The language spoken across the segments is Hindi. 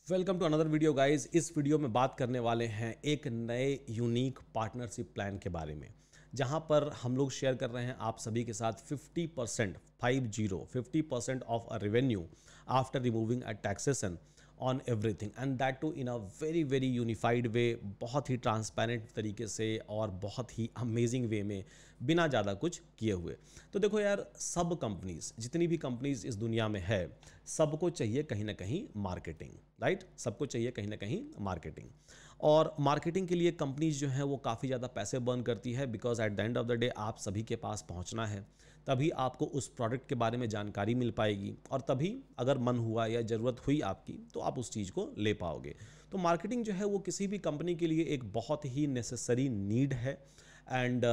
Welcome to another video guys. इस वीडियो में बात करने वाले हैं एक नए यूनिक पार्टनरशिप प्लान के बारे में, जहां पर हम लोग शेयर कर रहे हैं आप सभी के साथ 50% of a revenue after removing a taxation on everything and that too in a very unified way, बहुत ही ट्रांसपेरेंट तरीके से और बहुत ही अमेजिंग वे में, बिना ज़्यादा कुछ किए हुए। तो देखो यार, सब कंपनीज, जितनी भी कंपनीज इस दुनिया में है, सबको चाहिए कहीं ना कहीं मार्केटिंग, राइट। सबको चाहिए कहीं ना कहीं मार्केटिंग, और मार्केटिंग के लिए कंपनीज जो हैं वो काफ़ी ज़्यादा पैसे बर्न करती है, because at the end of the day आप सभी के पास पहुंचना है, तभी आपको उस प्रोडक्ट के बारे में जानकारी मिल पाएगी, और तभी अगर मन हुआ या ज़रूरत हुई आपकी तो आप उस चीज़ को ले पाओगे। तो मार्केटिंग जो है वो किसी भी कंपनी के लिए एक बहुत ही नेसेसरी नीड है, एंड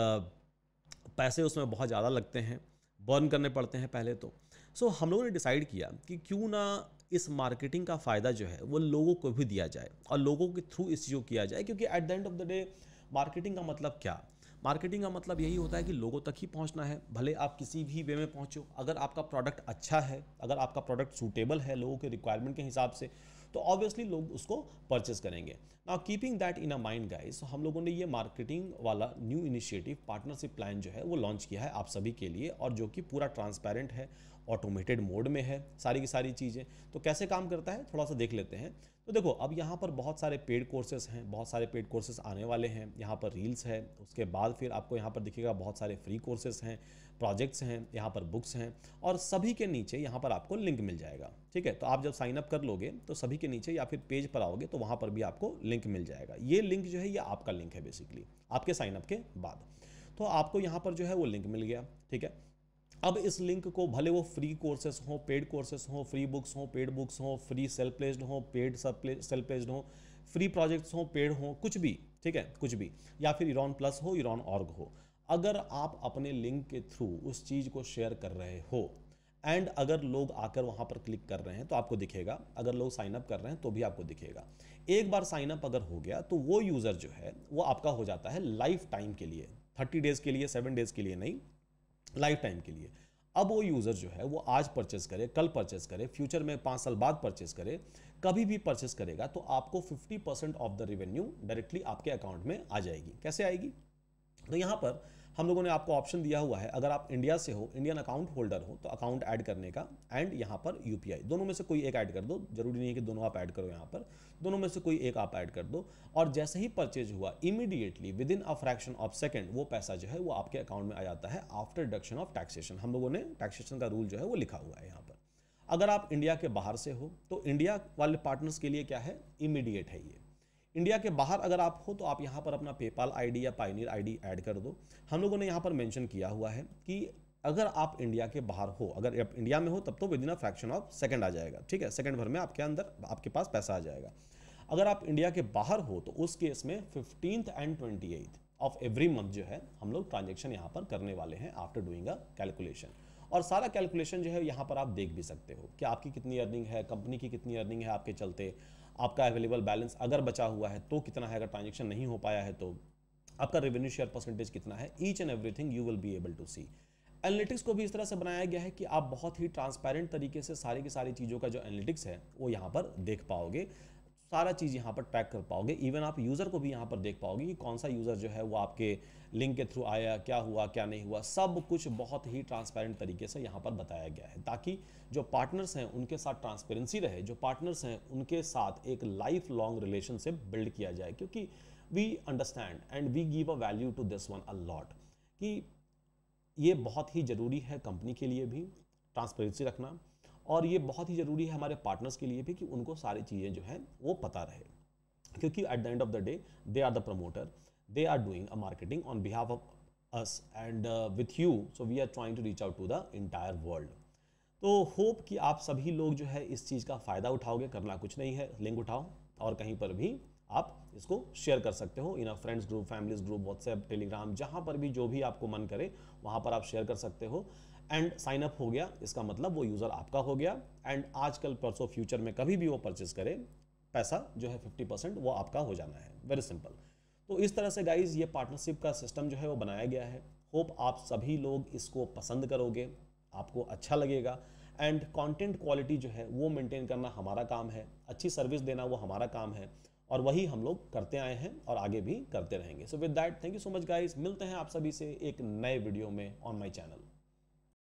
पैसे उसमें बहुत ज़्यादा लगते हैं, बर्न करने पड़ते हैं पहले तो। सो हम लोगों ने डिसाइड किया कि क्यों ना इस मार्केटिंग का फ़ायदा जो है वो लोगों को भी दिया जाए और लोगों के थ्रू इस चीज़ को किया जाए, क्योंकि at the end of the day marketing का मतलब क्या? मार्केटिंग का मतलब यही होता है कि लोगों तक ही पहुंचना है, भले आप किसी भी वे में पहुंचो। अगर आपका प्रोडक्ट अच्छा है, अगर आपका प्रोडक्ट सूटेबल है लोगों के रिक्वायरमेंट के हिसाब से, तो ऑब्वियसली लोग उसको परचेस करेंगे। Now keeping that in a mind guys, हम लोगों ने ये मार्केटिंग वाला न्यू इनिशिएटिव पार्टनरशिप प्लान जो है वो लॉन्च किया है आप सभी के लिए, और जो कि पूरा ट्रांसपेरेंट है, ऑटोमेटेड मोड में है सारी की सारी चीज़ें। तो कैसे काम करता है थोड़ा सा देख लेते हैं। तो देखो, अब यहाँ पर बहुत सारे पेड कोर्सेज हैं, बहुत सारे पेड कोर्सेज आने वाले हैं। यहाँ पर रील्स है, उसके बाद फिर आपको यहाँ पर दिखेगा बहुत सारे फ्री कोर्सेज हैं, प्रोजेक्ट्स हैं, यहाँ पर बुक्स हैं, और सभी के नीचे यहाँ पर आपको लिंक मिल जाएगा। ठीक है, तो आप जब साइन अप कर लोगे तो सभी के नीचे या फिर पेज पर आओगे तो वहाँ पर भी आपको लिंक मिल जाएगा। ये लिंक जो है ये आपका लिंक है बेसिकली, आपके साइन अप के बाद। तो आपको यहाँ पर जो है वो लिंक मिल गया। ठीक है, अब इस लिंक को, भले वो फ्री कोर्सेस हो, पेड कोर्सेस हो, फ्री बुक्स हो, पेड बुक्स हो, फ्री सेल्फ प्लेस्ड हो, पेड सेल्फ प्लेस्ड हो, फ्री प्रोजेक्ट्स हो, पेड हो, कुछ भी, ठीक है, कुछ भी, या फिर इरॉन प्लस हो, इरॉन ऑर्ग हो, अगर आप अपने लिंक के थ्रू उस चीज़ को शेयर कर रहे हो, एंड अगर लोग आकर वहाँ पर क्लिक कर रहे हैं तो आपको दिखेगा, अगर लोग साइन अप कर रहे हैं तो भी आपको दिखेगा। एक बार साइन अप अगर हो गया तो वो यूज़र जो है वो आपका हो जाता है लाइफ टाइम के लिए, 30 डेज़ के लिए, 7 डेज़ के लिए नहीं, लाइफ टाइम के लिए। अब वो यूज़र जो है वो आज परचेस करे, कल परचेस करे, फ्यूचर में 5 साल बाद परचेस करे, कभी भी परचेस करेगा तो आपको 50% ऑफ द रेवेन्यू डायरेक्टली आपके अकाउंट में आ जाएगी। कैसे आएगी? तो यहाँ पर हम लोगों ने आपको ऑप्शन दिया हुआ है, अगर आप इंडिया से हो, इंडियन अकाउंट होल्डर हो, तो अकाउंट ऐड करने का, एंड यहाँ पर यूपीआई, दोनों में से कोई एक ऐड कर दो। जरूरी नहीं है कि दोनों आप ऐड करो, यहाँ पर दोनों में से कोई एक आप ऐड कर दो, और जैसे ही परचेज हुआ immediately with in a fraction of second वो पैसा जो है वो आपके अकाउंट में आ जाता है आफ्टर डिडक्शन ऑफ टैक्सेशन। हम लोगों ने टैक्सेशन का रूल जो है वो लिखा हुआ है यहाँ पर। अगर आप इंडिया के बाहर से हो तो इंडिया वाले पार्टनर्स के लिए क्या है, इमीडिएट है ये। इंडिया के बाहर अगर आप हो तो आप यहाँ पर अपना पेपाल आईडी या पायनियर आईडी ऐड कर दो। हम लोगों ने यहाँ पर मेंशन किया हुआ है कि अगर आप इंडिया के बाहर हो, अगर आप इंडिया में हो तब तो within a fraction of second आ जाएगा। ठीक है, सेकंड भर में आपके अंदर आपके पास पैसा आ जाएगा। अगर आप इंडिया के बाहर हो तो उस केस में 15th and 28th of every month जो है हम लोग ट्रांजेक्शन यहाँ पर करने वाले हैं आफ्टर डूइंग अ कैलकुलेशन। और सारा कैलकुलेशन जो है यहाँ पर आप देख भी सकते हो कि आपकी कितनी अर्निंग है, कंपनी की कितनी अर्निंग है आपके चलते, आपका अवेलेबल बैलेंस अगर बचा हुआ है तो कितना है, अगर ट्रांजेक्शन नहीं हो पाया है तो आपका रेवेन्यू शेयर परसेंटेज कितना है, each and everything you will be able to see. Analytics को भी इस तरह से बनाया गया है कि आप बहुत ही ट्रांसपेरेंट तरीके से सारी की सारी चीज़ों का जो एनालिटिक्स है वो यहाँ पर देख पाओगे, सारा चीज़ यहाँ पर ट्रैक कर पाओगे। इवन आप यूज़र को भी यहाँ पर देख पाओगे कि कौन सा यूज़र जो है वो आपके लिंक के थ्रू आया, क्या हुआ क्या नहीं हुआ, सब कुछ बहुत ही ट्रांसपेरेंट तरीके से यहाँ पर बताया गया है, ताकि जो पार्टनर्स हैं उनके साथ ट्रांसपेरेंसी रहे, जो पार्टनर्स हैं उनके साथ एक लाइफ लॉन्ग रिलेशनशिप बिल्ड किया जाए। क्योंकि we understand and we give a value to this one a lot, कि ये बहुत ही ज़रूरी है कंपनी के लिए भी ट्रांसपेरेंसी रखना, और ये बहुत ही ज़रूरी है हमारे पार्टनर्स के लिए भी कि उनको सारी चीज़ें जो हैं वो पता रहे। क्योंकि at the end of the day they are the promoter, they are doing a marketing on behalf of us and with you, so we are trying to reach out to the entire world. तो होप कि आप सभी लोग जो है इस चीज़ का फ़ायदा उठाओगे। करना कुछ नहीं है, लिंक उठाओ और कहीं पर भी आप इसको शेयर कर सकते हो, in a friends group, families group, WhatsApp, Telegram, जहाँ पर भी जो भी आपको मन करे वहाँ पर आप शेयर कर सकते हो। एंड साइन अप हो गया, इसका मतलब वो यूज़र आपका हो गया, एंड आजकल परसों फ्यूचर में कभी भी वो परचेस करे, पैसा जो है 50% वो आपका हो जाना है। Very simple. तो इस तरह से गाइज ये पार्टनरशिप का सिस्टम जो है वो बनाया गया है। होप आप सभी लोग इसको पसंद करोगे, आपको अच्छा लगेगा, एंड कंटेंट क्वालिटी जो है वो मेंटेन करना हमारा काम है, अच्छी सर्विस देना वो हमारा काम है, और वही हम लोग करते आए हैं और आगे भी करते रहेंगे। So with that, thank you so much guys, मिलते हैं आप सभी से एक नए वीडियो में ऑन माय चैनल।